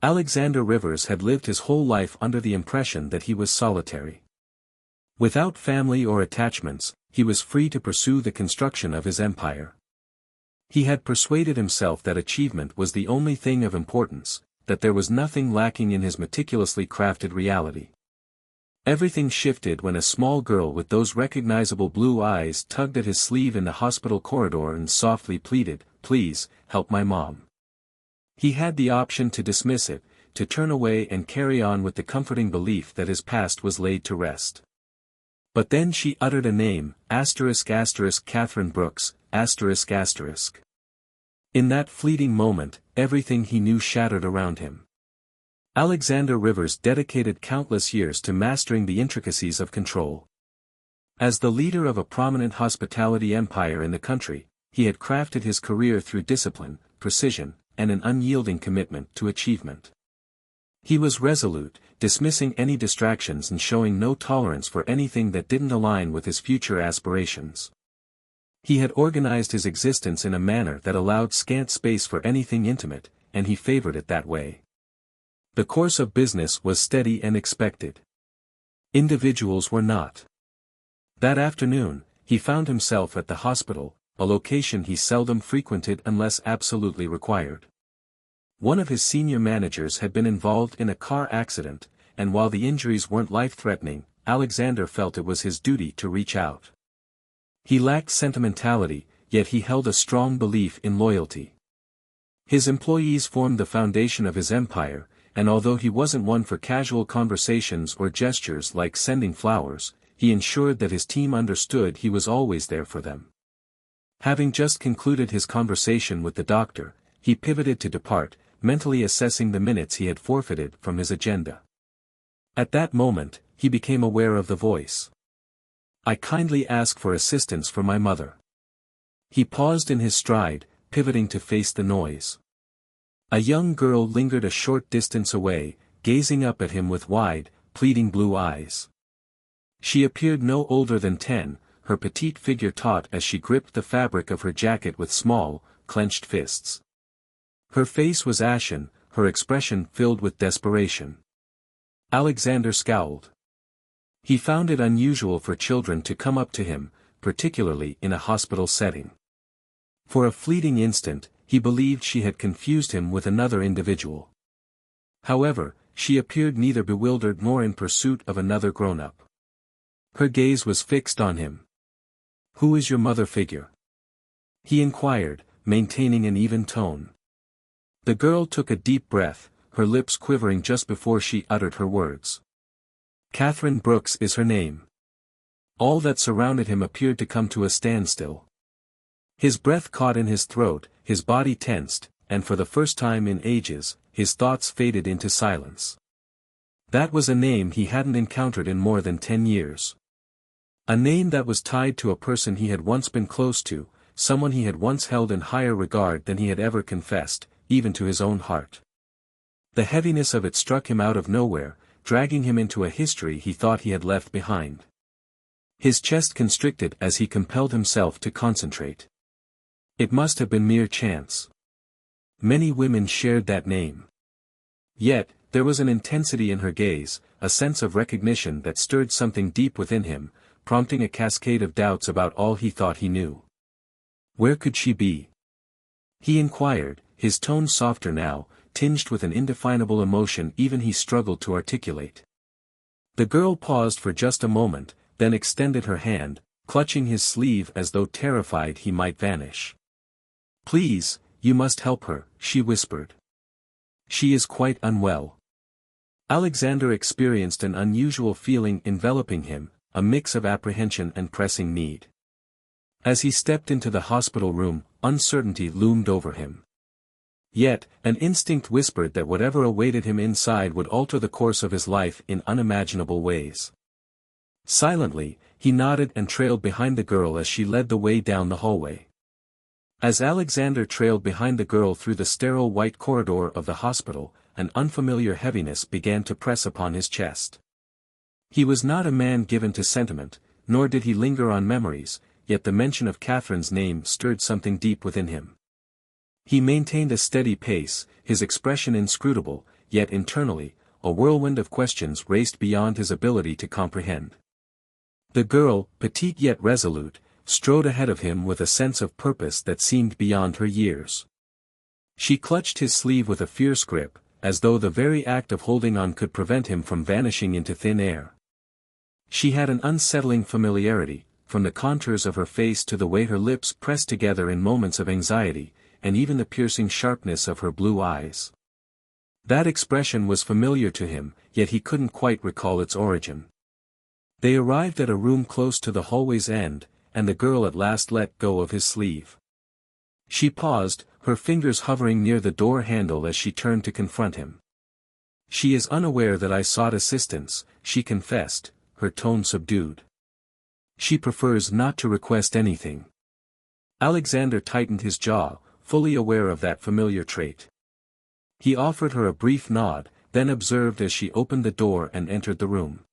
Alexander Rivers had lived his whole life under the impression that he was solitary. Without family or attachments, he was free to pursue the construction of his empire. He had persuaded himself that achievement was the only thing of importance, that there was nothing lacking in his meticulously crafted reality. Everything shifted when a small girl with those recognizable blue eyes tugged at his sleeve in the hospital corridor and softly pleaded, "Please, help my mom." He had the option to dismiss it, to turn away and carry on with the comforting belief that his past was laid to rest. But then she uttered a name, Catherine Brooks, In that fleeting moment, everything he knew shattered around him. Alexander Rivers dedicated countless years to mastering the intricacies of control. As the leader of a prominent hospitality empire in the country, he had crafted his career through discipline, precision, and an unyielding commitment to achievement. He was resolute, dismissing any distractions and showing no tolerance for anything that didn't align with his future aspirations. He had organized his existence in a manner that allowed scant space for anything intimate, and he favored it that way. The course of business was steady and expected. Individuals were not. That afternoon, he found himself at the hospital, a location he seldom frequented unless absolutely required. One of his senior managers had been involved in a car accident, and while the injuries weren't life-threatening, Alexander felt it was his duty to reach out. He lacked sentimentality, yet he held a strong belief in loyalty. His employees formed the foundation of his empire, and although he wasn't one for casual conversations or gestures like sending flowers, he ensured that his team understood he was always there for them. Having just concluded his conversation with the doctor, he pivoted to depart, mentally assessing the minutes he had forfeited from his agenda. At that moment, he became aware of the voice. "I kindly ask for assistance for my mother." He paused in his stride, pivoting to face the noise. A young girl lingered a short distance away, gazing up at him with wide, pleading blue eyes. She appeared no older than 10, her petite figure taut as she gripped the fabric of her jacket with small, clenched fists. Her face was ashen, her expression filled with desperation. Alexander scowled. He found it unusual for children to come up to him, particularly in a hospital setting. For a fleeting instant, he believed she had confused him with another individual. However, she appeared neither bewildered nor in pursuit of another grown-up. Her gaze was fixed on him. "Who is your mother?" figure? He inquired, maintaining an even tone. The girl took a deep breath, her lips quivering just before she uttered her words. "Catherine Brooks is her name." All that surrounded him appeared to come to a standstill. His breath caught in his throat, his body tensed, and for the first time in ages, his thoughts faded into silence. That was a name he hadn't encountered in more than 10 years. A name that was tied to a person he had once been close to, someone he had once held in higher regard than he had ever confessed, even to his own heart. The heaviness of it struck him out of nowhere, dragging him into a history he thought he had left behind. His chest constricted as he compelled himself to concentrate. It must have been mere chance. Many women shared that name. Yet, there was an intensity in her gaze, a sense of recognition that stirred something deep within him, prompting a cascade of doubts about all he thought he knew. Where could she be? He inquired, his tone softer now, tinged with an indefinable emotion even he struggled to articulate. The girl paused for just a moment, then extended her hand, clutching his sleeve as though terrified he might vanish. "Please, you must help her," she whispered. "She is quite unwell." Alexander experienced an unusual feeling enveloping him, a mix of apprehension and pressing need. As he stepped into the hospital room, uncertainty loomed over him. Yet, an instinct whispered that whatever awaited him inside would alter the course of his life in unimaginable ways. Silently, he nodded and trailed behind the girl as she led the way down the hallway. As Alexander trailed behind the girl through the sterile white corridor of the hospital, an unfamiliar heaviness began to press upon his chest. He was not a man given to sentiment, nor did he linger on memories, yet the mention of Catherine's name stirred something deep within him. He maintained a steady pace, his expression inscrutable, yet internally, a whirlwind of questions raced beyond his ability to comprehend. The girl, petite yet resolute, strode ahead of him with a sense of purpose that seemed beyond her years. She clutched his sleeve with a fierce grip, as though the very act of holding on could prevent him from vanishing into thin air. She had an unsettling familiarity, from the contours of her face to the way her lips pressed together in moments of anxiety, and even the piercing sharpness of her blue eyes. That expression was familiar to him, yet he couldn't quite recall its origin. They arrived at a room close to the hallway's end, and the girl at last let go of his sleeve. She paused, her fingers hovering near the door handle as she turned to confront him. "She is unaware that I sought assistance," she confessed, her tone subdued. "She prefers not to request anything." Alexander tightened his jaw, fully aware of that familiar trait. He offered her a brief nod, then observed as she opened the door and entered the room.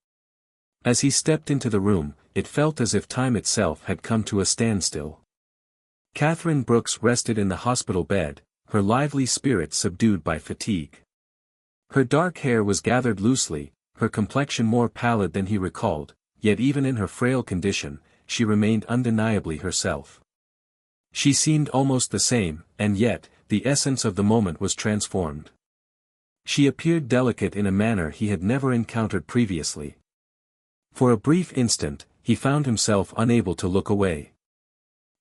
As he stepped into the room, it felt as if time itself had come to a standstill. Catherine Brooks rested in the hospital bed, her lively spirit subdued by fatigue. Her dark hair was gathered loosely, her complexion more pallid than he recalled, yet even in her frail condition, she remained undeniably herself. She seemed almost the same, and yet, the essence of the moment was transformed. She appeared delicate in a manner he had never encountered previously. For a brief instant, he found himself unable to look away.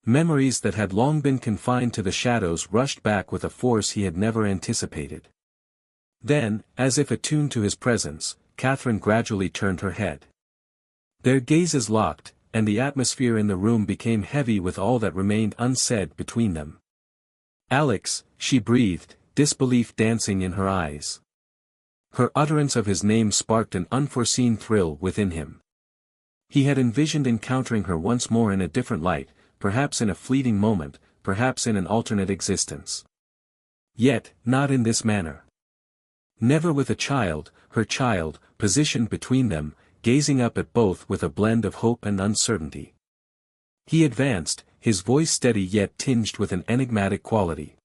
Memories that had long been confined to the shadows rushed back with a force he had never anticipated. Then, as if attuned to his presence, Catherine gradually turned her head. Their gazes locked, and the atmosphere in the room became heavy with all that remained unsaid between them. "Alex," she breathed, disbelief dancing in her eyes. Her utterance of his name sparked an unforeseen thrill within him. He had envisioned encountering her once more in a different light, perhaps in a fleeting moment, perhaps in an alternate existence. Yet, not in this manner. Never with a child, her child, positioned between them, gazing up at both with a blend of hope and uncertainty. He advanced, his voice steady yet tinged with an enigmatic quality.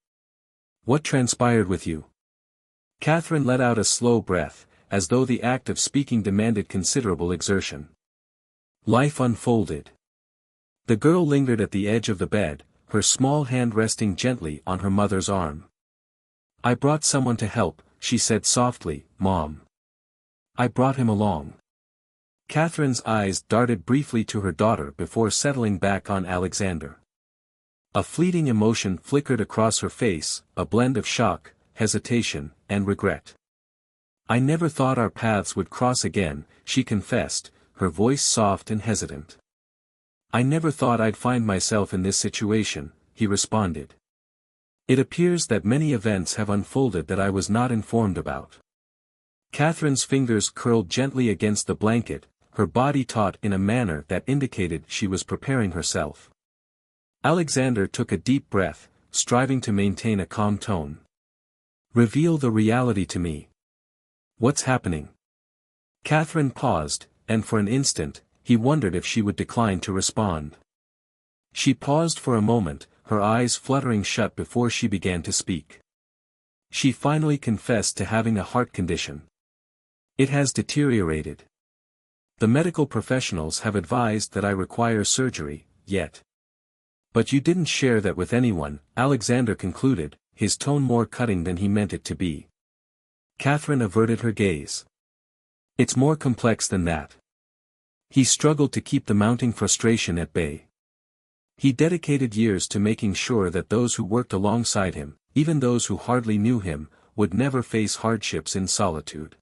"What transpired with you?" Catherine let out a slow breath, as though the act of speaking demanded considerable exertion. "Life unfolded." The girl lingered at the edge of the bed, her small hand resting gently on her mother's arm. "I brought someone to help," she said softly, "Mom. I brought him along." Catherine's eyes darted briefly to her daughter before settling back on Alexander. A fleeting emotion flickered across her face, a blend of shock, hesitation, and regret. "I never thought our paths would cross again," she confessed, her voice soft and hesitant. "I never thought I'd find myself in this situation," he responded. "It appears that many events have unfolded that I was not informed about." Catherine's fingers curled gently against the blanket, her body taut in a manner that indicated she was preparing herself. Alexander took a deep breath, striving to maintain a calm tone. "Reveal the reality to me. What's happening?" Catherine paused, and for an instant, he wondered if she would decline to respond. She paused for a moment, her eyes fluttering shut before she began to speak. She finally confessed to having a heart condition. "It has deteriorated. The medical professionals have advised that I require surgery, yet." "But you didn't share that with anyone," Alexander concluded, his tone more cutting than he meant it to be. Catherine averted her gaze. "It's more complex than that." He struggled to keep the mounting frustration at bay. He dedicated years to making sure that those who worked alongside him, even those who hardly knew him, would never face hardships in solitude.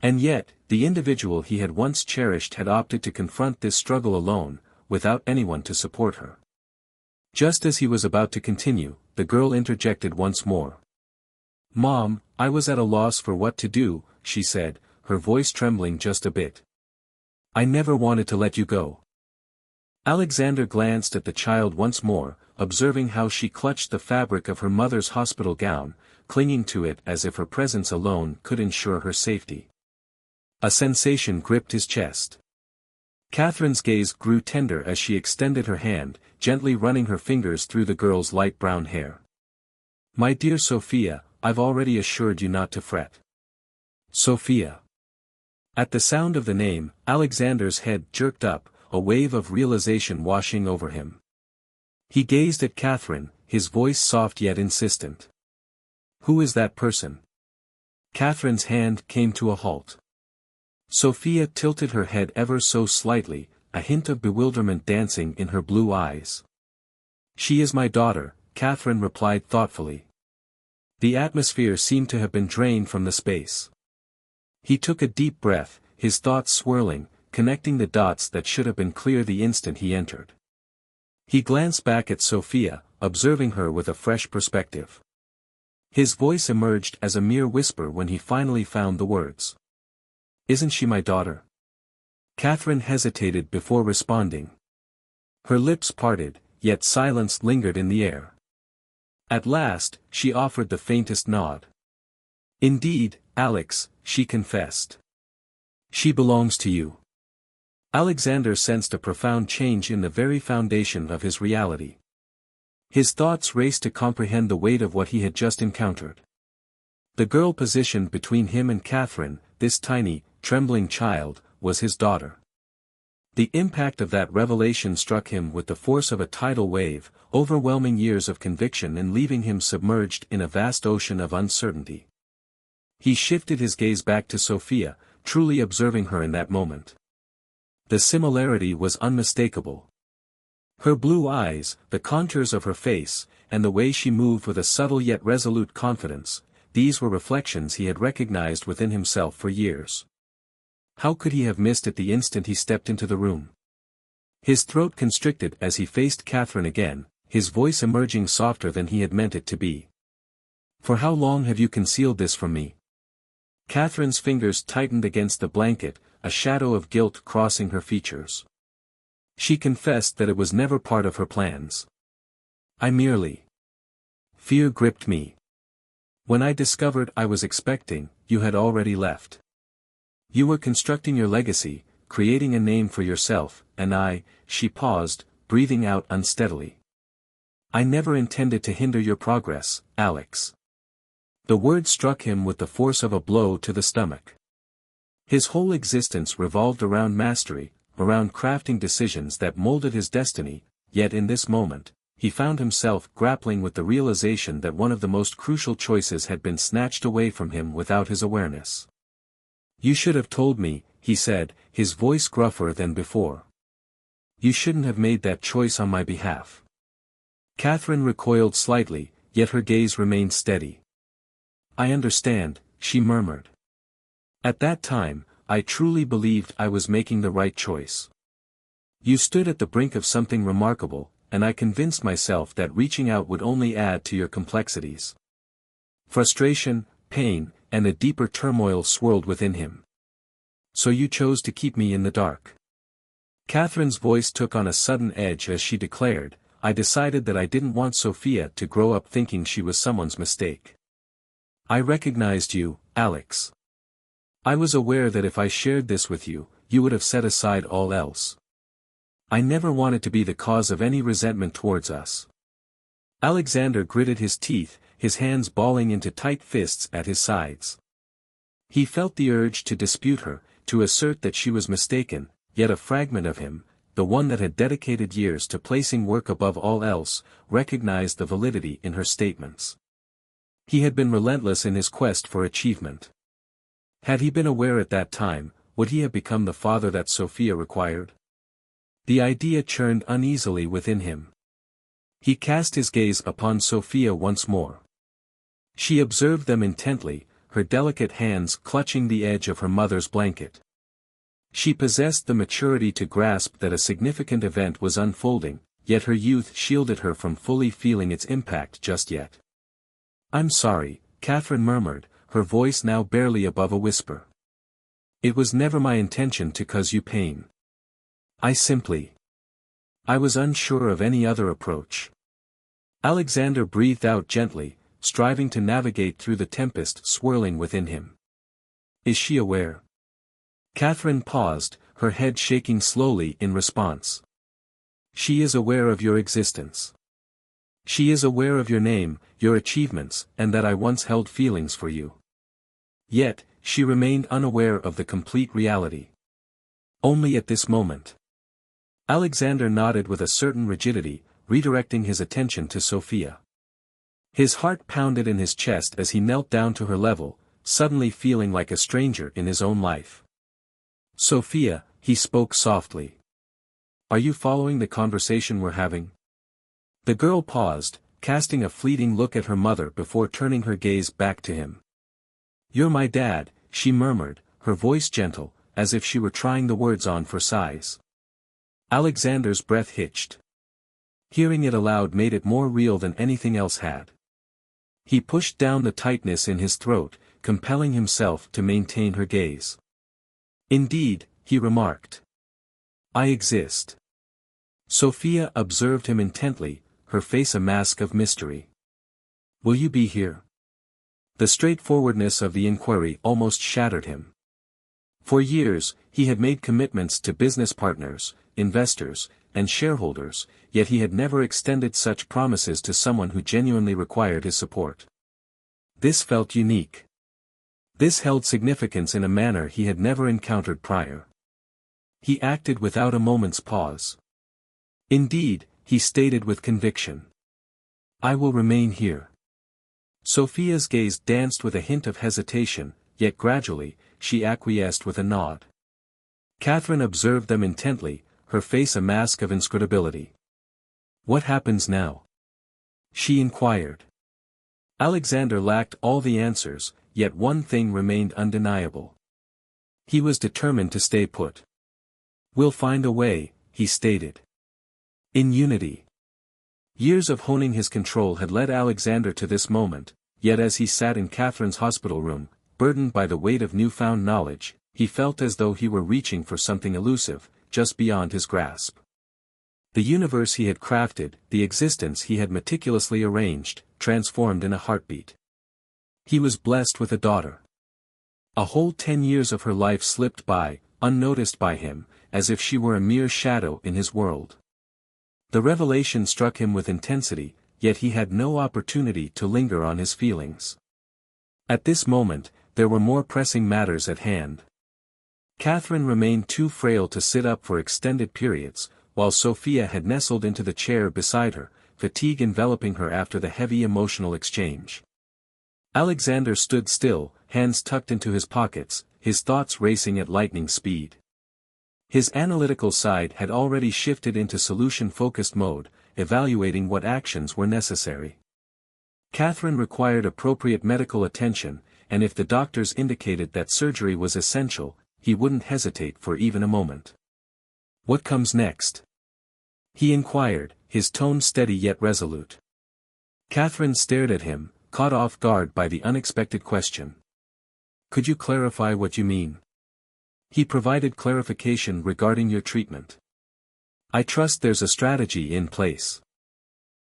And yet, the individual he had once cherished had opted to confront this struggle alone, without anyone to support her. Just as he was about to continue, the girl interjected once more. "Mom, I was at a loss for what to do," she said, her voice trembling just a bit. "I never wanted to let you go." Alexander glanced at the child once more, observing how she clutched the fabric of her mother's hospital gown, clinging to it as if her presence alone could ensure her safety. A sensation gripped his chest. Catherine's gaze grew tender as she extended her hand, gently running her fingers through the girl's light brown hair. My dear Sophia, I've already assured you not to fret. Sophia. At the sound of the name, Alexander's head jerked up, a wave of realization washing over him. He gazed at Catherine, his voice soft yet insistent. Who is that person? Catherine's hand came to a halt. Sophia tilted her head ever so slightly, a hint of bewilderment dancing in her blue eyes. She is my daughter, Catherine replied thoughtfully. The atmosphere seemed to have been drained from the space. He took a deep breath, his thoughts swirling, connecting the dots that should have been clear the instant he entered. He glanced back at Sophia, observing her with a fresh perspective. His voice emerged as a mere whisper when he finally found the words. Isn't she my daughter? Catherine hesitated before responding. Her lips parted, yet silence lingered in the air. At last, she offered the faintest nod. Indeed, Alex, she confessed. She belongs to you. Alexander sensed a profound change in the very foundation of his reality. His thoughts raced to comprehend the weight of what he had just encountered. The girl positioned between him and Catherine, this tiny, trembling child, was his daughter. The impact of that revelation struck him with the force of a tidal wave, overwhelming years of conviction and leaving him submerged in a vast ocean of uncertainty. He shifted his gaze back to Sophia, truly observing her in that moment. The similarity was unmistakable. Her blue eyes, the contours of her face, and the way she moved with a subtle yet resolute confidence, these were reflections he had recognized within himself for years. How could he have missed it the instant he stepped into the room? His throat constricted as he faced Catherine again, his voice emerging softer than he had meant it to be. For how long have you concealed this from me? Catherine's fingers tightened against the blanket, a shadow of guilt crossing her features. She confessed that it was never part of her plans. I merely. Fear gripped me. When I discovered I was expecting, you had already left. You were constructing your legacy, creating a name for yourself, and she paused, breathing out unsteadily. I never intended to hinder your progress, Alex. The word struck him with the force of a blow to the stomach. His whole existence revolved around mastery, around crafting decisions that molded his destiny, yet in this moment, he found himself grappling with the realization that one of the most crucial choices had been snatched away from him without his awareness. You should have told me, he said, his voice gruffer than before. You shouldn't have made that choice on my behalf. Catherine recoiled slightly, yet her gaze remained steady. I understand, she murmured. At that time, I truly believed I was making the right choice. You stood at the brink of something remarkable, and I convinced myself that reaching out would only add to your complexities. Frustration, pain, and a deeper turmoil swirled within him. So you chose to keep me in the dark. Catherine's voice took on a sudden edge as she declared, I decided that I didn't want Sophia to grow up thinking she was someone's mistake. I recognized you, Alex. I was aware that if I shared this with you, you would have set aside all else. I never wanted to be the cause of any resentment towards us. Alexander gritted his teeth, his hands balling into tight fists at his sides. He felt the urge to dispute her, to assert that she was mistaken, yet a fragment of him, the one that had dedicated years to placing work above all else, recognized the validity in her statements. He had been relentless in his quest for achievement. Had he been aware at that time, would he have become the father that Sophia required? The idea churned uneasily within him. He cast his gaze upon Sophia once more. She observed them intently, her delicate hands clutching the edge of her mother's blanket. She possessed the maturity to grasp that a significant event was unfolding, yet her youth shielded her from fully feeling its impact just yet. I'm sorry, Catherine murmured, her voice now barely above a whisper. It was never my intention to cause you pain. I was unsure of any other approach. Alexander breathed out gently, striving to navigate through the tempest swirling within him. Is she aware? Catherine paused, her head shaking slowly in response. She is aware of your existence. She is aware of your name, your achievements, and that I once held feelings for you. Yet, she remained unaware of the complete reality. Only at this moment. Alexander nodded with a certain rigidity, redirecting his attention to Sophia. His heart pounded in his chest as he knelt down to her level, suddenly feeling like a stranger in his own life. Sophia, he spoke softly. Are you following the conversation we're having? The girl paused, casting a fleeting look at her mother before turning her gaze back to him. You're my dad, she murmured, her voice gentle, as if she were trying the words on for size. Alexander's breath hitched. Hearing it aloud made it more real than anything else had. He pushed down the tightness in his throat, compelling himself to maintain her gaze. Indeed, he remarked. I exist. Sophia observed him intently, her face a mask of mystery. Will you be here? The straightforwardness of the inquiry almost shattered him. For years, he had made commitments to business partners, investors, and shareholders, yet he had never extended such promises to someone who genuinely required his support. This felt unique. This held significance in a manner he had never encountered prior. He acted without a moment's pause. Indeed, he stated with conviction. I will remain here. Sophia's gaze danced with a hint of hesitation, yet gradually, she acquiesced with a nod. Catherine observed them intently, her face a mask of inscrutability. What happens now? She inquired. Alexander lacked all the answers, yet one thing remained undeniable. He was determined to stay put. We'll find a way, he stated. In unity. Years of honing his control had led Alexander to this moment, yet as he sat in Catherine's hospital room, burdened by the weight of newfound knowledge, he felt as though he were reaching for something elusive, just beyond his grasp. The universe he had crafted, the existence he had meticulously arranged, transformed in a heartbeat. He was blessed with a daughter. A whole 10 years of her life slipped by, unnoticed by him, as if she were a mere shadow in his world. The revelation struck him with intensity, yet he had no opportunity to linger on his feelings. At this moment, there were more pressing matters at hand. Catherine remained too frail to sit up for extended periods, while Sophia had nestled into the chair beside her, fatigue enveloping her after the heavy emotional exchange. Alexander stood still, hands tucked into his pockets, his thoughts racing at lightning speed. His analytical side had already shifted into solution-focused mode, evaluating what actions were necessary. Catherine required appropriate medical attention, and if the doctors indicated that surgery was essential, he wouldn't hesitate for even a moment. What comes next? He inquired, his tone steady yet resolute. Catherine stared at him, caught off guard by the unexpected question. Could you clarify what you mean? He provided clarification regarding your treatment. I trust there's a strategy in place.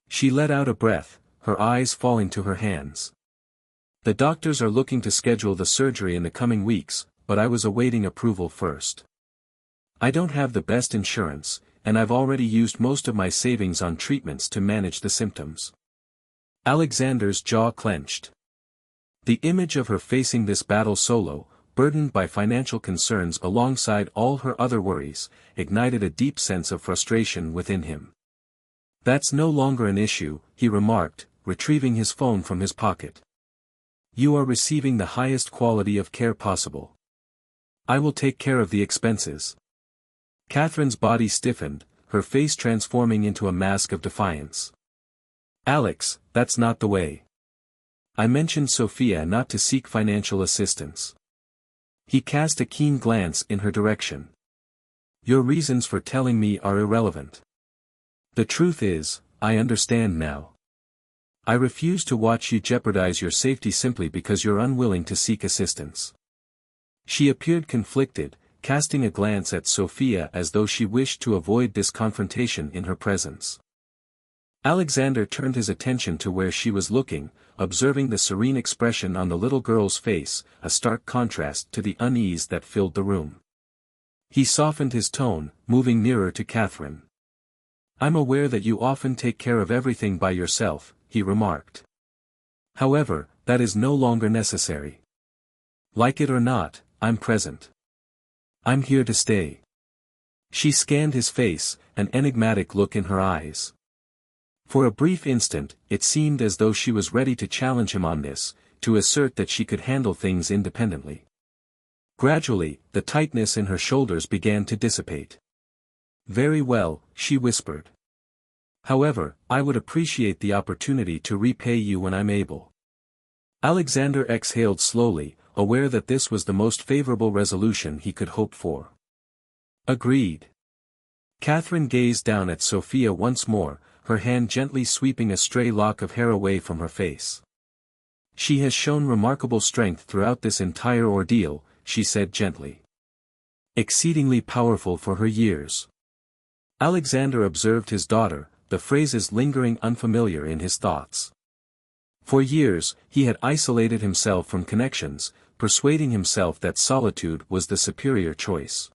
She let out a breath, her eyes falling to her hands. The doctors are looking to schedule the surgery in the coming weeks, but I was awaiting approval first. I don't have the best insurance, and I've already used most of my savings on treatments to manage the symptoms. Alexander's jaw clenched. The image of her facing this battle solo, burdened by financial concerns alongside all her other worries, ignited a deep sense of frustration within him. That's no longer an issue, he remarked, retrieving his phone from his pocket. You are receiving the highest quality of care possible. I will take care of the expenses. Catherine's body stiffened, her face transforming into a mask of defiance. Alex, that's not the way. I mentioned Sophia not to seek financial assistance. He cast a keen glance in her direction. Your reasons for telling me are irrelevant. The truth is, I understand now. I refuse to watch you jeopardize your safety simply because you're unwilling to seek assistance. She appeared conflicted, casting a glance at Sophia as though she wished to avoid this confrontation in her presence. Alexander turned his attention to where she was looking, observing the serene expression on the little girl's face, a stark contrast to the unease that filled the room. He softened his tone, moving nearer to Catherine. I'm aware that you often take care of everything by yourself, he remarked. However, that is no longer necessary. Like it or not, I'm present. I'm here to stay. She scanned his face, an enigmatic look in her eyes. For a brief instant, it seemed as though she was ready to challenge him on this, to assert that she could handle things independently. Gradually, the tightness in her shoulders began to dissipate. Very well, she whispered. However, I would appreciate the opportunity to repay you when I'm able. Alexander exhaled slowly, aware that this was the most favorable resolution he could hope for. Agreed. Catherine gazed down at Sophia once more, her hand gently sweeping a stray lock of hair away from her face. She has shown remarkable strength throughout this entire ordeal, she said gently. Exceedingly powerful for her years. Alexander observed his daughter, the phrases lingering unfamiliar in his thoughts. For years, he had isolated himself from connections, persuading himself that solitude was the superior choice.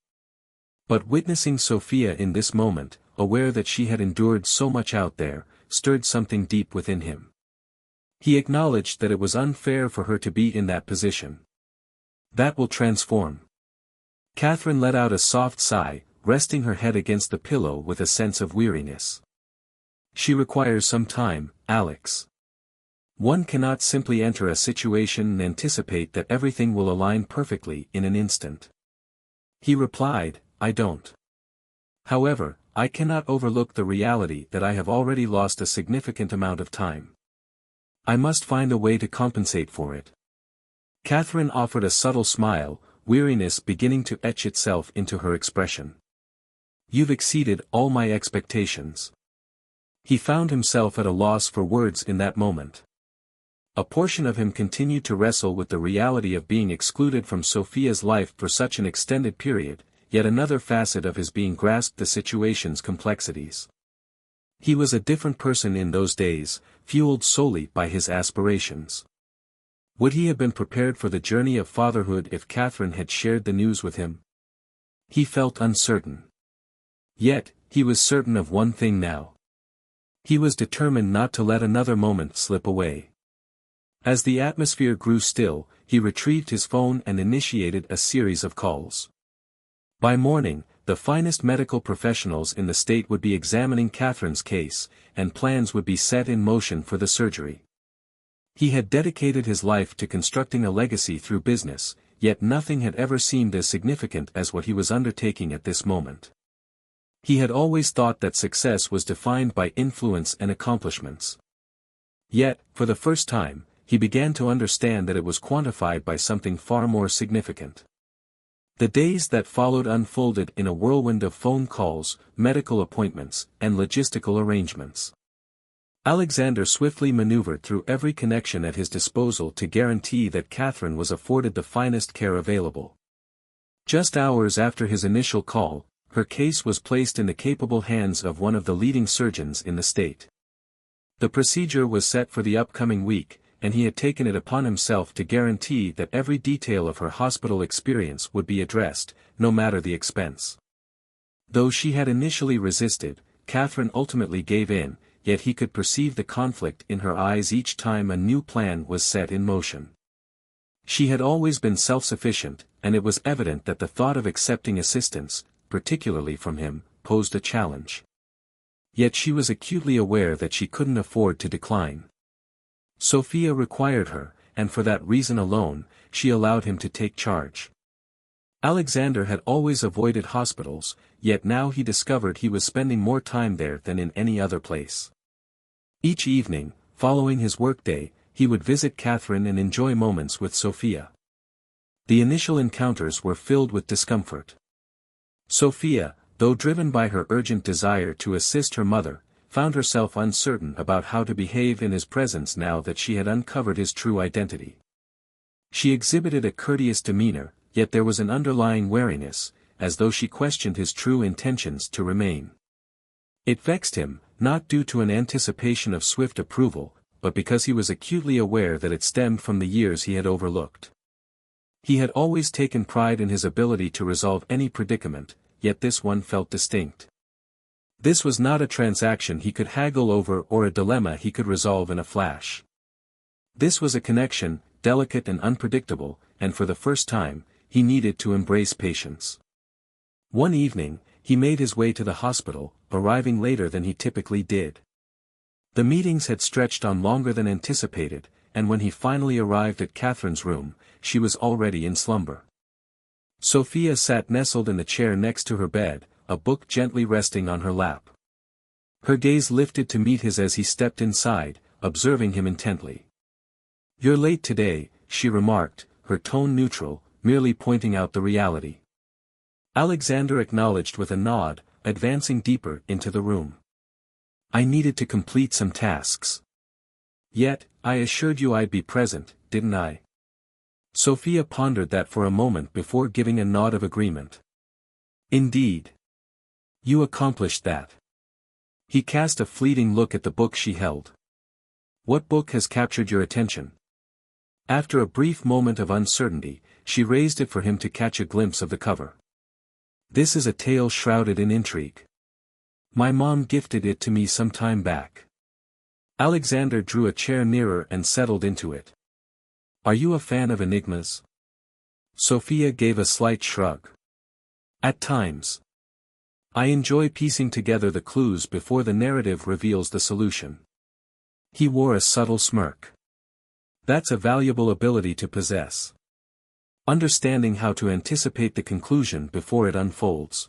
But witnessing Sophia in this moment, aware that she had endured so much out there, stirred something deep within him. He acknowledged that it was unfair for her to be in that position. That will transform. Catherine let out a soft sigh, resting her head against the pillow with a sense of weariness. She requires some time, Alex. One cannot simply enter a situation and anticipate that everything will align perfectly in an instant. He replied, I don't. However, I cannot overlook the reality that I have already lost a significant amount of time. I must find a way to compensate for it. Catherine offered a subtle smile, weariness beginning to etch itself into her expression. You've exceeded all my expectations. He found himself at a loss for words in that moment. A portion of him continued to wrestle with the reality of being excluded from Sophia's life for such an extended period, yet another facet of his being grasped the situation's complexities. He was a different person in those days, fueled solely by his aspirations. Would he have been prepared for the journey of fatherhood if Catherine had shared the news with him? He felt uncertain. Yet, he was certain of one thing now. He was determined not to let another moment slip away. As the atmosphere grew still, he retrieved his phone and initiated a series of calls. By morning, the finest medical professionals in the state would be examining Catherine's case, and plans would be set in motion for the surgery. He had dedicated his life to constructing a legacy through business, yet nothing had ever seemed as significant as what he was undertaking at this moment. He had always thought that success was defined by influence and accomplishments. Yet, for the first time, he began to understand that it was quantified by something far more significant. The days that followed unfolded in a whirlwind of phone calls, medical appointments, and logistical arrangements. Alexander swiftly maneuvered through every connection at his disposal to guarantee that Catherine was afforded the finest care available. Just hours after his initial call, her case was placed in the capable hands of one of the leading surgeons in the state. The procedure was set for the upcoming week, and he had taken it upon himself to guarantee that every detail of her hospital experience would be addressed, no matter the expense. Though she had initially resisted, Catherine ultimately gave in, yet he could perceive the conflict in her eyes each time a new plan was set in motion. She had always been self-sufficient, and it was evident that the thought of accepting assistance, particularly from him, posed a challenge. Yet she was acutely aware that she couldn't afford to decline. Sophia required her, and for that reason alone, she allowed him to take charge. Alexander had always avoided hospitals, yet now he discovered he was spending more time there than in any other place. Each evening, following his workday, he would visit Catherine and enjoy moments with Sophia. The initial encounters were filled with discomfort. Sophia, though driven by her urgent desire to assist her mother, found herself uncertain about how to behave in his presence now that she had uncovered his true identity. She exhibited a courteous demeanor, yet there was an underlying wariness, as though she questioned his true intentions to remain. It vexed him, not due to an anticipation of swift approval, but because he was acutely aware that it stemmed from the years he had overlooked. He had always taken pride in his ability to resolve any predicament, yet this one felt distinct. This was not a transaction he could haggle over or a dilemma he could resolve in a flash. This was a connection, delicate and unpredictable, and for the first time, he needed to embrace patience. One evening, he made his way to the hospital, arriving later than he typically did. The meetings had stretched on longer than anticipated, and when he finally arrived at Catherine's room, she was already in slumber. Sophia sat nestled in the chair next to her bed, a book gently resting on her lap. Her gaze lifted to meet his as he stepped inside, observing him intently. "You're late today," she remarked, her tone neutral, merely pointing out the reality. Alexander acknowledged with a nod, advancing deeper into the room. "I needed to complete some tasks. Yet, I assured you I'd be present, didn't I?" Sophia pondered that for a moment before giving a nod of agreement. "Indeed. You accomplished that." He cast a fleeting look at the book she held. "What book has captured your attention?" After a brief moment of uncertainty, she raised it for him to catch a glimpse of the cover. "This is a tale shrouded in intrigue. My mom gifted it to me some time back." Alexander drew a chair nearer and settled into it. "Are you a fan of enigmas?" Sophia gave a slight shrug. "At times. I enjoy piecing together the clues before the narrative reveals the solution." He wore a subtle smirk. "That's a valuable ability to possess. Understanding how to anticipate the conclusion before it unfolds."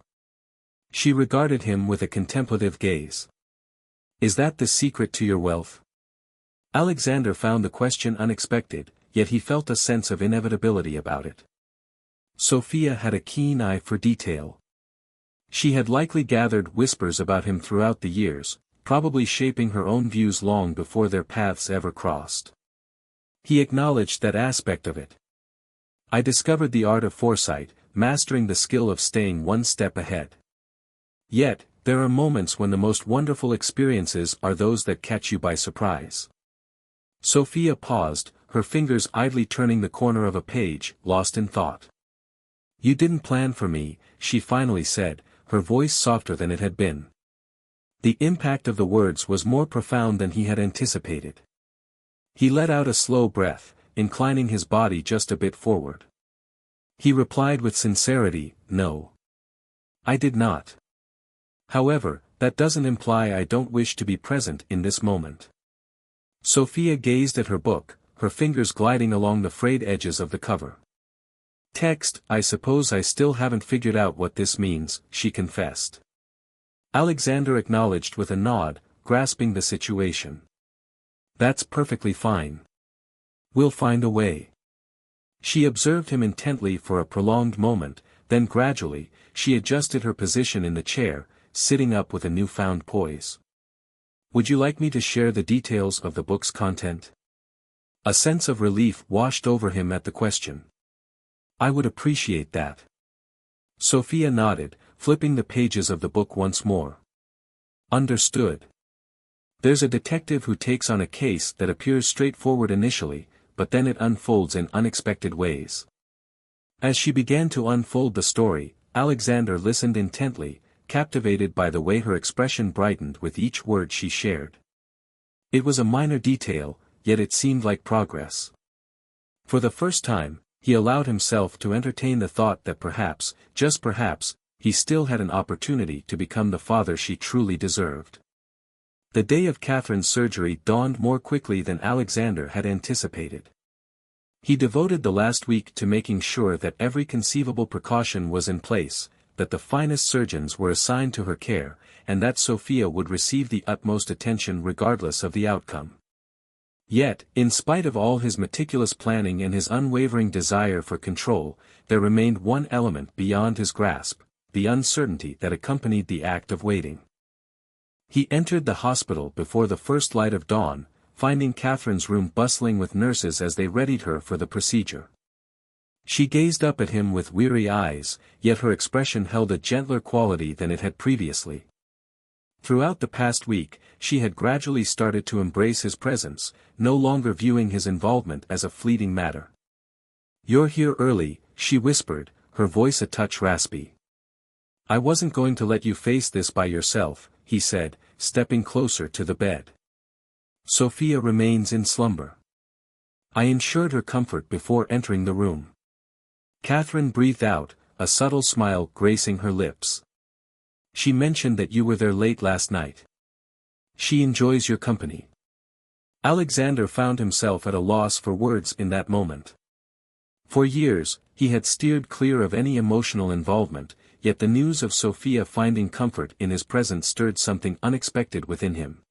She regarded him with a contemplative gaze. "Is that the secret to your wealth?" Alexander found the question unexpected, yet he felt a sense of inevitability about it. Sophia had a keen eye for detail. She had likely gathered whispers about him throughout the years, probably shaping her own views long before their paths ever crossed. He acknowledged that aspect of it. "I discovered the art of foresight, mastering the skill of staying one step ahead. Yet, there are moments when the most wonderful experiences are those that catch you by surprise." Sophia paused, her fingers idly turning the corner of a page, lost in thought. "You didn't plan for me," she finally said, her voice softer than it had been. The impact of the words was more profound than he had anticipated. He let out a slow breath, inclining his body just a bit forward. He replied with sincerity, "No. I did not. However, that doesn't imply I don't wish to be present in this moment." Sophia gazed at her book, her fingers gliding along the frayed edges of the cover. "Text, I suppose I still haven't figured out what this means," she confessed. Alexander acknowledged with a nod, grasping the situation. "That's perfectly fine. We'll find a way." She observed him intently for a prolonged moment, then gradually, she adjusted her position in the chair, sitting up with a newfound poise. "Would you like me to share the details of the book's content?" A sense of relief washed over him at the question. "I would appreciate that." Sophia nodded, flipping the pages of the book once more. "Understood. There's a detective who takes on a case that appears straightforward initially, but then it unfolds in unexpected ways." As she began to unfold the story, Alexander listened intently, captivated by the way her expression brightened with each word she shared. It was a minor detail, yet it seemed like progress. For the first time, he allowed himself to entertain the thought that perhaps, just perhaps, he still had an opportunity to become the father she truly deserved. The day of Catherine's surgery dawned more quickly than Alexander had anticipated. He devoted the last week to making sure that every conceivable precaution was in place, that the finest surgeons were assigned to her care, and that Sophia would receive the utmost attention regardless of the outcome. Yet, in spite of all his meticulous planning and his unwavering desire for control, there remained one element beyond his grasp, the uncertainty that accompanied the act of waiting. He entered the hospital before the first light of dawn, finding Catherine's room bustling with nurses as they readied her for the procedure. She gazed up at him with weary eyes, yet her expression held a gentler quality than it had previously. Throughout the past week, she had gradually started to embrace his presence, no longer viewing his involvement as a fleeting matter. "You're here early," she whispered, her voice a touch raspy. "I wasn't going to let you face this by yourself, he said, stepping closer to the bed. Sophia remains in slumber. I ensured her comfort before entering the room. Catherine breathed out, a subtle smile gracing her lips. She mentioned that you were there late last night. She enjoys your company. Alexander found himself at a loss for words in that moment. For years, he had steered clear of any emotional involvement, yet the news of Sophia finding comfort in his presence stirred something unexpected within him.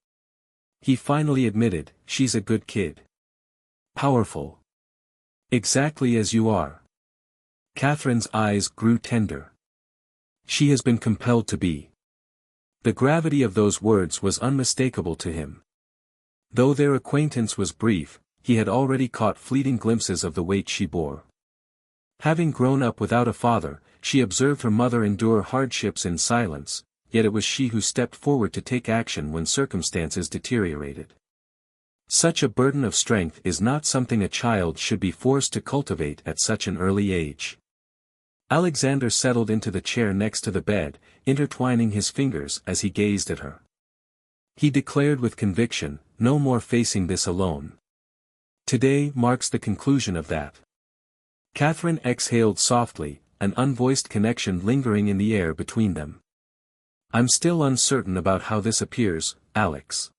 He finally admitted, she's a good kid. Powerful. Exactly as you are. Catherine's eyes grew tender. She has been compelled to be. The gravity of those words was unmistakable to him. Though their acquaintance was brief, he had already caught fleeting glimpses of the weight she bore. Having grown up without a father, she observed her mother endure hardships in silence, yet it was she who stepped forward to take action when circumstances deteriorated. Such a burden of strength is not something a child should be forced to cultivate at such an early age. Alexander settled into the chair next to the bed, intertwining his fingers as he gazed at her. He declared with conviction, no more facing this alone. Today marks the conclusion of that. Catherine exhaled softly, an unvoiced connection lingering in the air between them. I'm still uncertain about how this appears, Alex.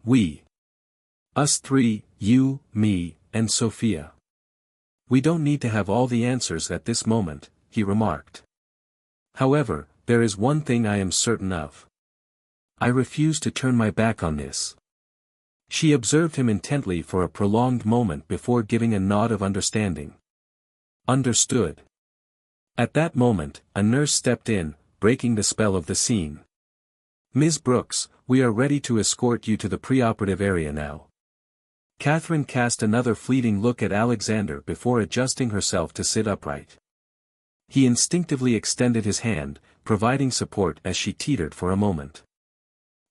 We. Us three, you, me, and Sophia. We don't need to have all the answers at this moment, he remarked. However, there is one thing I am certain of. I refuse to turn my back on this. She observed him intently for a prolonged moment before giving a nod of understanding. Understood. At that moment, a nurse stepped in, breaking the spell of the scene. Ms. Brooks, we are ready to escort you to the preoperative area now. Catherine cast another fleeting look at Alexander before adjusting herself to sit upright. He instinctively extended his hand, providing support as she teetered for a moment.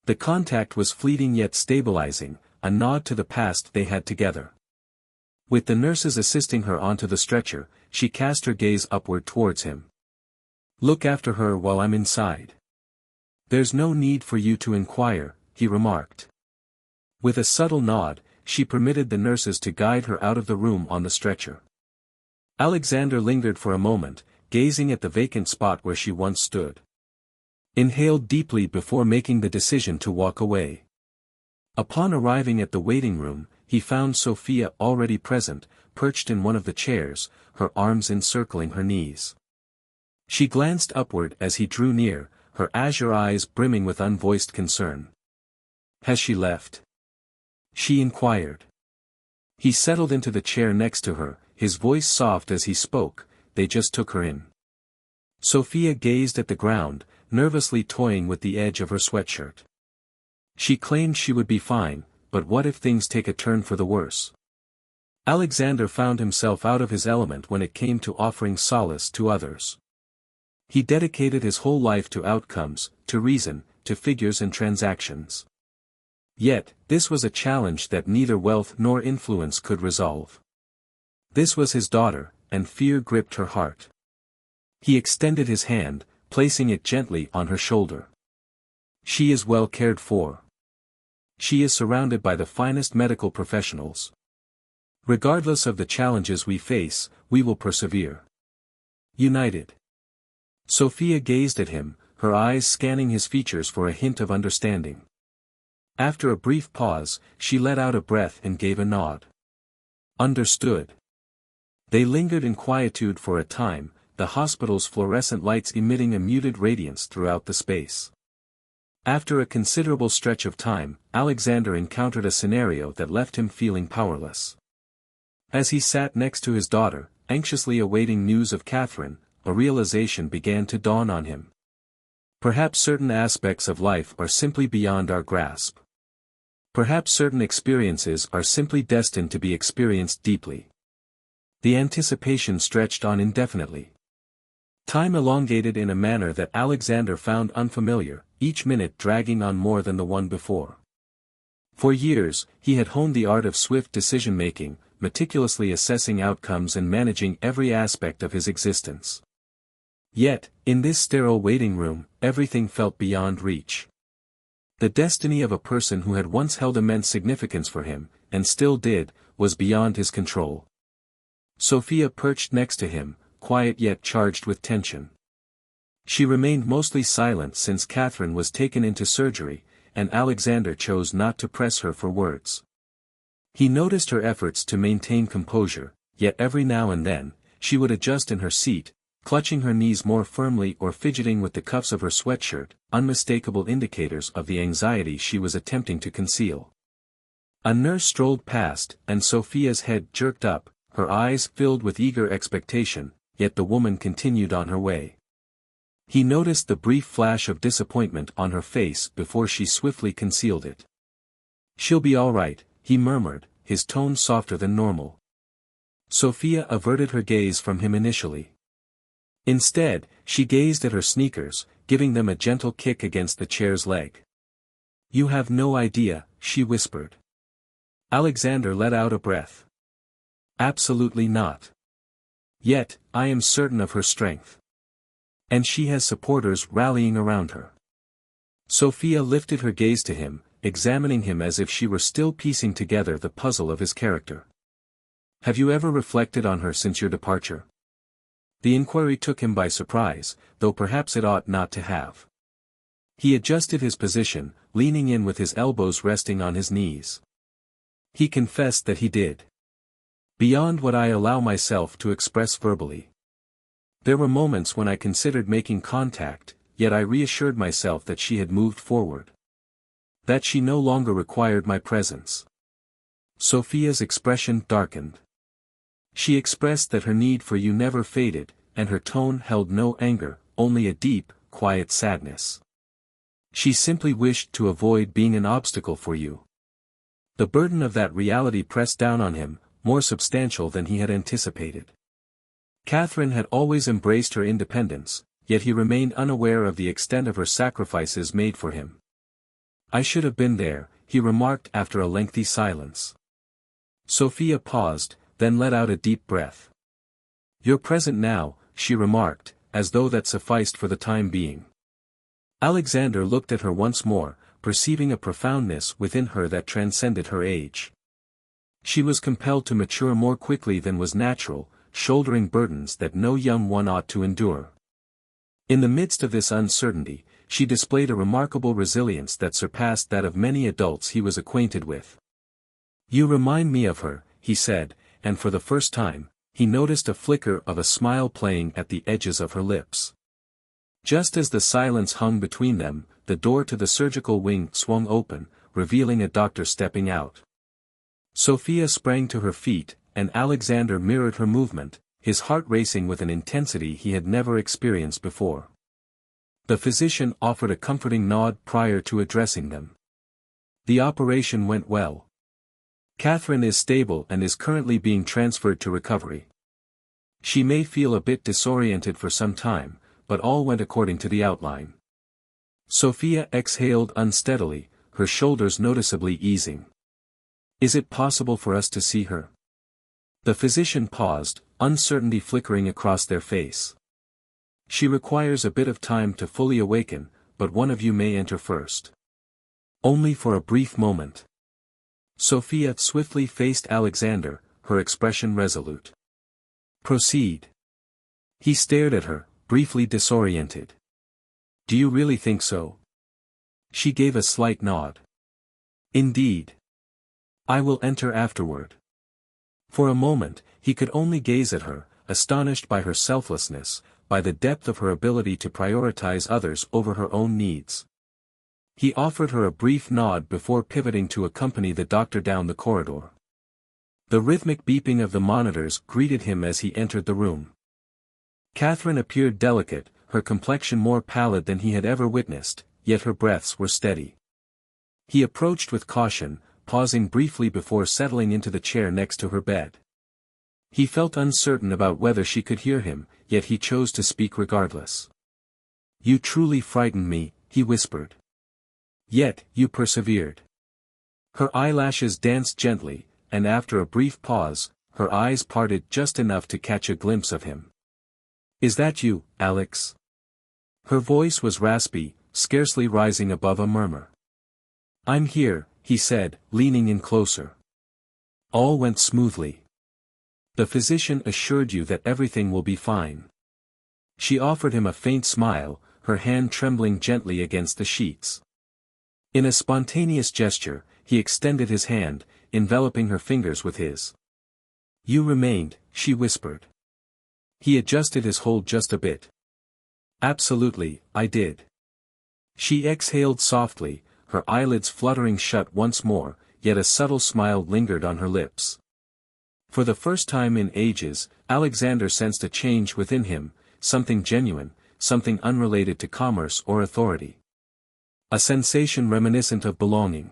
The contact was fleeting yet stabilizing, a nod to the past they had together. With the nurses assisting her onto the stretcher, she cast her gaze upward towards him. Look after her while I'm inside. There's no need for you to inquire, he remarked. With a subtle nod, she permitted the nurses to guide her out of the room on the stretcher. Alexander lingered for a moment, gazing at the vacant spot where she once stood. Inhaled deeply before making the decision to walk away. Upon arriving at the waiting room, he found Sophia already present, perched in one of the chairs, her arms encircling her knees. She glanced upward as he drew near, her azure eyes brimming with unvoiced concern. Has she left? She inquired. He settled into the chair next to her, his voice soft as he spoke, they just took her in. Sophia gazed at the ground, nervously toying with the edge of her sweatshirt. She claimed she would be fine, but what if things take a turn for the worse? Alexander found himself out of his element when it came to offering solace to others. He dedicated his whole life to outcomes, to reason, to figures and transactions. Yet, this was a challenge that neither wealth nor influence could resolve. This was his daughter, and fear gripped her heart. He extended his hand, placing it gently on her shoulder. She is well cared for. She is surrounded by the finest medical professionals. Regardless of the challenges we face, we will persevere. United. Sophia gazed at him, her eyes scanning his features for a hint of understanding. After a brief pause, she let out a breath and gave a nod. Understood. They lingered in quietude for a time, the hospital's fluorescent lights emitting a muted radiance throughout the space. After a considerable stretch of time, Alexander encountered a scenario that left him feeling powerless. As he sat next to his daughter, anxiously awaiting news of Catherine, a realization began to dawn on him. Perhaps certain aspects of life are simply beyond our grasp. Perhaps certain experiences are simply destined to be experienced deeply. The anticipation stretched on indefinitely. Time elongated in a manner that Alexander found unfamiliar, each minute dragging on more than the one before. For years, he had honed the art of swift decision-making, meticulously assessing outcomes and managing every aspect of his existence. Yet, in this sterile waiting room, everything felt beyond reach. The destiny of a person who had once held immense significance for him, and still did, was beyond his control. Sophia perched next to him, quiet yet charged with tension. She remained mostly silent since Catherine was taken into surgery, and Alexander chose not to press her for words. He noticed her efforts to maintain composure, yet every now and then, she would adjust in her seat, clutching her knees more firmly or fidgeting with the cuffs of her sweatshirt, unmistakable indicators of the anxiety she was attempting to conceal. A nurse strolled past, and Sophia's head jerked up, her eyes filled with eager expectation, yet the woman continued on her way. He noticed the brief flash of disappointment on her face before she swiftly concealed it. "She'll be all right," he murmured, his tone softer than normal. Sophia averted her gaze from him initially. Instead, she gazed at her sneakers, giving them a gentle kick against the chair's leg. "You have no idea," she whispered. Alexander let out a breath. "Absolutely not. Yet, I am certain of her strength. And she has supporters rallying around her." Sophia lifted her gaze to him, examining him as if she were still piecing together the puzzle of his character. "Have you ever reflected on her since your departure?" The inquiry took him by surprise, though perhaps it ought not to have. He adjusted his position, leaning in with his elbows resting on his knees. He confessed that he did. "Beyond what I allow myself to express verbally. There were moments when I considered making contact, yet I reassured myself that she had moved forward. That she no longer required my presence." Sophia's expression darkened. She expressed that her need for you never faded, and her tone held no anger, only a deep, quiet sadness. She simply wished to avoid being an obstacle for you. The burden of that reality pressed down on him, more substantial than he had anticipated. Catherine had always embraced her independence, yet he remained unaware of the extent of her sacrifices made for him. "I should have been there," he remarked after a lengthy silence. Sophia paused, then let out a deep breath. "You're present now," she remarked, as though that sufficed for the time being. Alexander looked at her once more, perceiving a profoundness within her that transcended her age. She was compelled to mature more quickly than was natural, shouldering burdens that no young one ought to endure. In the midst of this uncertainty, she displayed a remarkable resilience that surpassed that of many adults he was acquainted with. "You remind me of her," he said, and for the first time, he noticed a flicker of a smile playing at the edges of her lips. Just as the silence hung between them, the door to the surgical wing swung open, revealing a doctor stepping out. Sophia sprang to her feet, and Alexander mirrored her movement, his heart racing with an intensity he had never experienced before. The physician offered a comforting nod prior to addressing them. "The operation went well. Catherine is stable and is currently being transferred to recovery. She may feel a bit disoriented for some time, but all went according to the outline." Sophia exhaled unsteadily, her shoulders noticeably easing. "Is it possible for us to see her?" The physician paused, uncertainty flickering across their face. "She requires a bit of time to fully awaken, but one of you may enter first." "Only for a brief moment." Sophia swiftly faced Alexander, her expression resolute. "Proceed." He stared at her, briefly disoriented. "Do you really think so?" She gave a slight nod. "Indeed. I will enter afterward." For a moment, he could only gaze at her, astonished by her selflessness, by the depth of her ability to prioritize others over her own needs. He offered her a brief nod before pivoting to accompany the doctor down the corridor. The rhythmic beeping of the monitors greeted him as he entered the room. Catherine appeared delicate, her complexion more pallid than he had ever witnessed, yet her breaths were steady. He approached with caution, pausing briefly before settling into the chair next to her bed. He felt uncertain about whether she could hear him, yet he chose to speak regardless. "You truly frightened me," he whispered. "Yet, you persevered." Her eyelashes danced gently, and after a brief pause, her eyes parted just enough to catch a glimpse of him. "Is that you, Alex?" Her voice was raspy, scarcely rising above a murmur. "I'm here," he said, leaning in closer. All went smoothly. "The physician assured you that everything will be fine." She offered him a faint smile, her hand trembling gently against the sheets. In a spontaneous gesture, he extended his hand, enveloping her fingers with his. "You remained," she whispered. He adjusted his hold just a bit. "Absolutely, I did." She exhaled softly, her eyelids fluttering shut once more, yet a subtle smile lingered on her lips. For the first time in ages, Alexander sensed a change within him, something genuine, something unrelated to commerce or authority. A sensation reminiscent of belonging.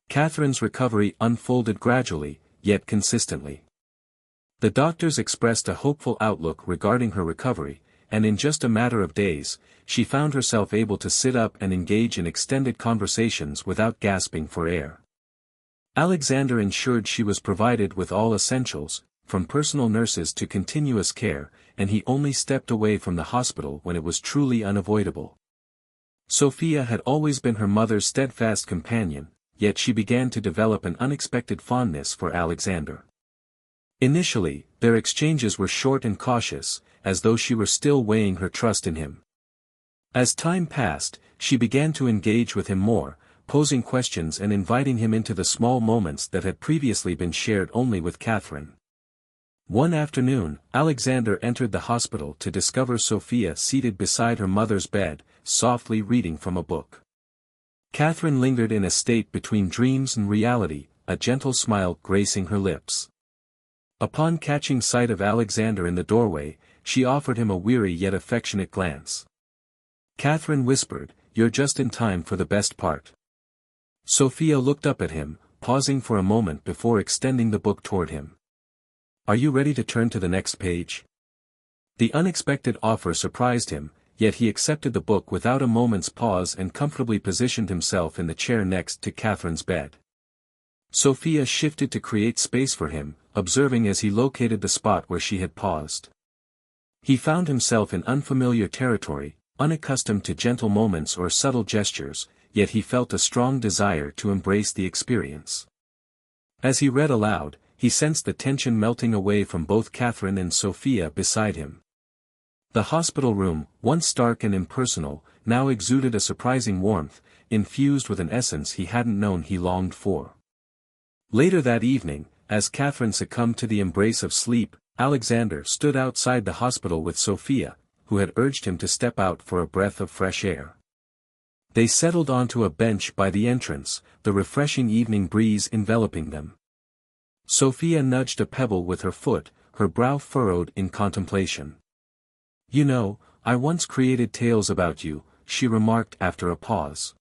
Catherine's recovery unfolded gradually, yet consistently. The doctors expressed a hopeful outlook regarding her recovery, and in just a matter of days, she found herself able to sit up and engage in extended conversations without gasping for air. Alexander ensured she was provided with all essentials, from personal nurses to continuous care, and he only stepped away from the hospital when it was truly unavoidable. Sophia had always been her mother's steadfast companion, yet she began to develop an unexpected fondness for Alexander. Initially, their exchanges were short and cautious, as though she were still weighing her trust in him. As time passed, she began to engage with him more, posing questions and inviting him into the small moments that had previously been shared only with Catherine. One afternoon, Alexander entered the hospital to discover Sophia seated beside her mother's bed, softly reading from a book. Catherine lingered in a state between dreams and reality, a gentle smile gracing her lips. Upon catching sight of Alexander in the doorway, she offered him a weary yet affectionate glance. Catherine whispered, "You're just in time for the best part." Sophia looked up at him, pausing for a moment before extending the book toward him. "Are you ready to turn to the next page?" The unexpected offer surprised him, yet he accepted the book without a moment's pause and comfortably positioned himself in the chair next to Catherine's bed. Sophia shifted to create space for him, observing as he located the spot where she had paused. He found himself in unfamiliar territory, unaccustomed to gentle moments or subtle gestures, yet he felt a strong desire to embrace the experience. As he read aloud, he sensed the tension melting away from both Catherine and Sophia beside him. The hospital room, once stark and impersonal, now exuded a surprising warmth, infused with an essence he hadn't known he longed for. Later that evening, as Catherine succumbed to the embrace of sleep, Alexander stood outside the hospital with Sophia, who had urged him to step out for a breath of fresh air. They settled onto a bench by the entrance, the refreshing evening breeze enveloping them. Sophia nudged a pebble with her foot, her brow furrowed in contemplation. "You know, I once created tales about you," she remarked after a pause.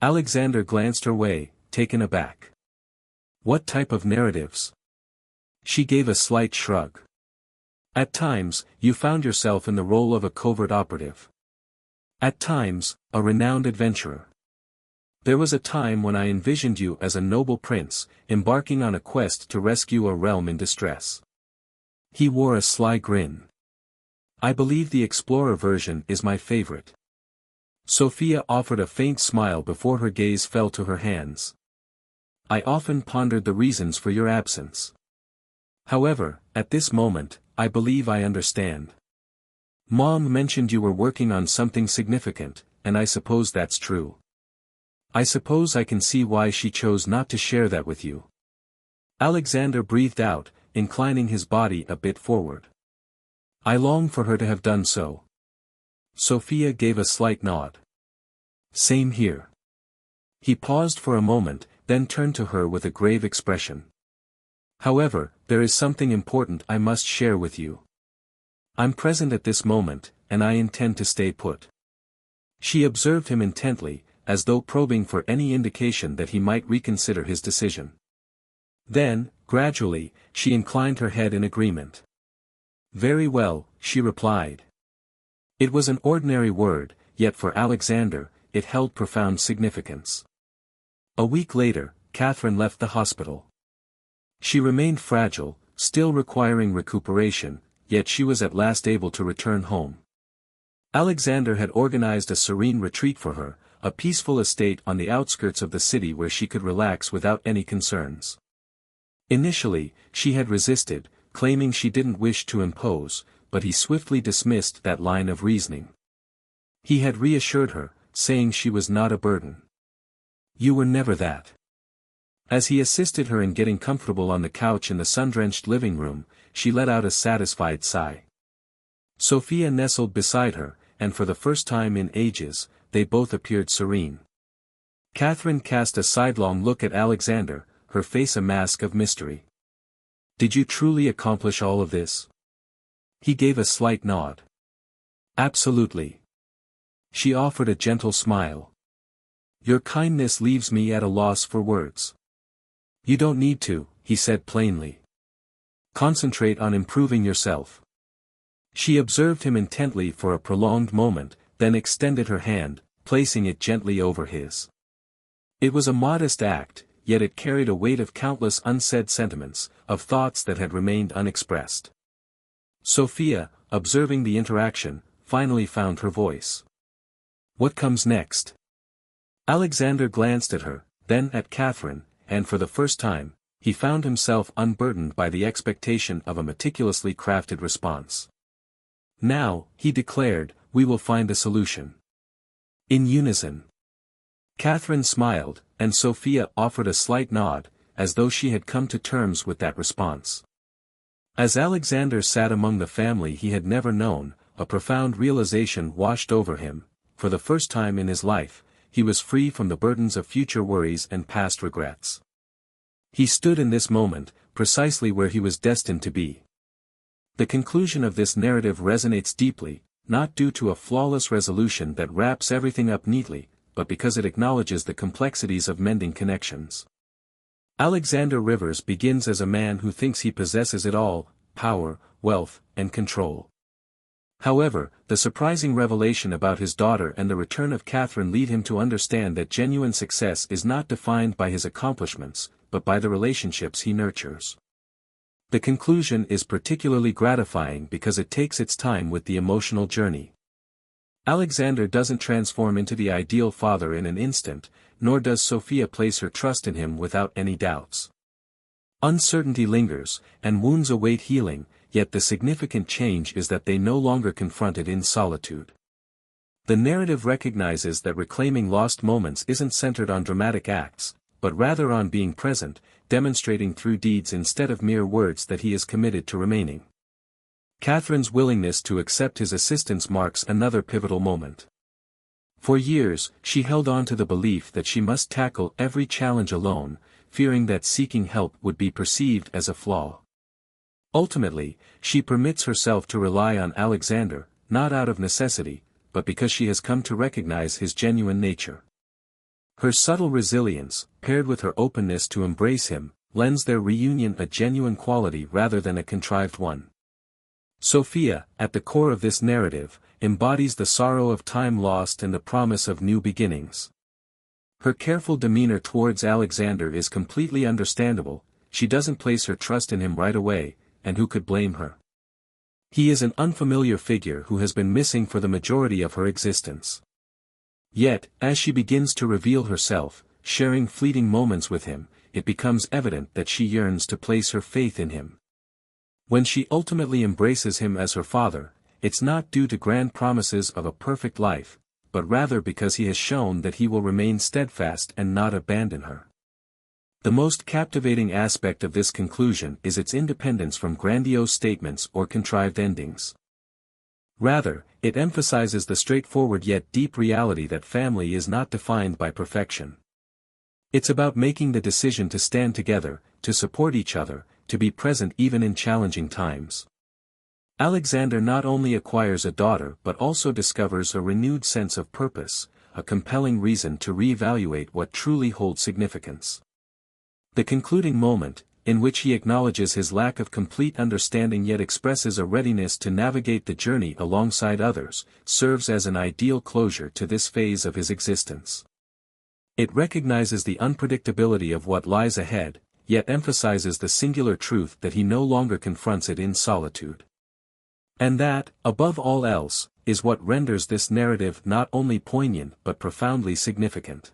Alexander glanced her way, taken aback. "What type of narratives?" She gave a slight shrug. "At times, you found yourself in the role of a covert operative. At times, a renowned adventurer. There was a time when I envisioned you as a noble prince, embarking on a quest to rescue a realm in distress." He wore a sly grin. "I believe the explorer version is my favorite." Sophia offered a faint smile before her gaze fell to her hands. "I often pondered the reasons for your absence. However, at this moment, I believe I understand. Mom mentioned you were working on something significant, and I suppose that's true. I suppose I can see why she chose not to share that with you." Alexander breathed out, inclining his body a bit forward. "I long for her to have done so." Sophia gave a slight nod. "Same here." He paused for a moment, then turned to her with a grave expression. "However, there is something important I must share with you. I'm present at this moment, and I intend to stay put." She observed him intently, as though probing for any indication that he might reconsider his decision. Then, gradually, she inclined her head in agreement. "Very well," she replied. It was an ordinary word, yet for Alexander, it held profound significance. A week later, Catherine left the hospital. She remained fragile, still requiring recuperation, yet she was at last able to return home. Alexander had organized a serene retreat for her, a peaceful estate on the outskirts of the city where she could relax without any concerns. Initially, she had resisted, claiming she didn't wish to impose, but he swiftly dismissed that line of reasoning. He had reassured her, saying she was not a burden. "You were never that." As he assisted her in getting comfortable on the couch in the sun-drenched living room, she let out a satisfied sigh. Sophia nestled beside her, and for the first time in ages, they both appeared serene. Catherine cast a sidelong look at Alexander, her face a mask of mystery. "Did you truly accomplish all of this?" He gave a slight nod. "Absolutely." She offered a gentle smile. "Your kindness leaves me at a loss for words." "You don't need to," he said plainly. "Concentrate on improving yourself." She observed him intently for a prolonged moment, then extended her hand, placing it gently over his. It was a modest act, yet it carried a weight of countless unsaid sentiments, of thoughts that had remained unexpressed. Sophia, observing the interaction, finally found her voice. "What comes next?" Alexander glanced at her, then at Catherine, and for the first time, he found himself unburdened by the expectation of a meticulously crafted response. "Now," he declared, "we will find a solution." In unison. Catherine smiled, and Sophia offered a slight nod, as though she had come to terms with that response. As Alexander sat among the family he had never known, a profound realization washed over him. For the first time in his life, he was free from the burdens of future worries and past regrets. He stood in this moment, precisely where he was destined to be. The conclusion of this narrative resonates deeply, not due to a flawless resolution that wraps everything up neatly, but because it acknowledges the complexities of mending connections. Alexander Rivers begins as a man who thinks he possesses it all: power, wealth, and control. However, the surprising revelation about his daughter and the return of Catherine lead him to understand that genuine success is not defined by his accomplishments, but by the relationships he nurtures. The conclusion is particularly gratifying because it takes its time with the emotional journey. Alexander doesn't transform into the ideal father in an instant, nor does Sophia place her trust in him without any doubts. Uncertainty lingers, and wounds await healing, yet the significant change is that they no longer confront it in solitude. The narrative recognizes that reclaiming lost moments isn't centered on dramatic acts, but rather on being present, demonstrating through deeds instead of mere words that he is committed to remaining. Catherine's willingness to accept his assistance marks another pivotal moment. For years, she held on to the belief that she must tackle every challenge alone, fearing that seeking help would be perceived as a flaw. Ultimately, she permits herself to rely on Alexander, not out of necessity, but because she has come to recognize his genuine nature. Her subtle resilience, paired with her openness to embrace him, lends their reunion a genuine quality rather than a contrived one. Sophia, at the core of this narrative, embodies the sorrow of time lost and the promise of new beginnings. Her careful demeanor towards Alexander is completely understandable. She doesn't place her trust in him right away, and who could blame her? He is an unfamiliar figure who has been missing for the majority of her existence. Yet, as she begins to reveal herself, sharing fleeting moments with him, it becomes evident that she yearns to place her faith in him. When she ultimately embraces him as her father, it's not due to grand promises of a perfect life, but rather because he has shown that he will remain steadfast and not abandon her. The most captivating aspect of this conclusion is its independence from grandiose statements or contrived endings. Rather, it emphasizes the straightforward yet deep reality that family is not defined by perfection. It's about making the decision to stand together, to support each other, to be present even in challenging times. Alexander not only acquires a daughter but also discovers a renewed sense of purpose, a compelling reason to reevaluate what truly holds significance. The concluding moment, in which he acknowledges his lack of complete understanding yet expresses a readiness to navigate the journey alongside others, serves as an ideal closure to this phase of his existence. It recognizes the unpredictability of what lies ahead, yet emphasizes the singular truth that he no longer confronts it in solitude. And that, above all else, is what renders this narrative not only poignant but profoundly significant.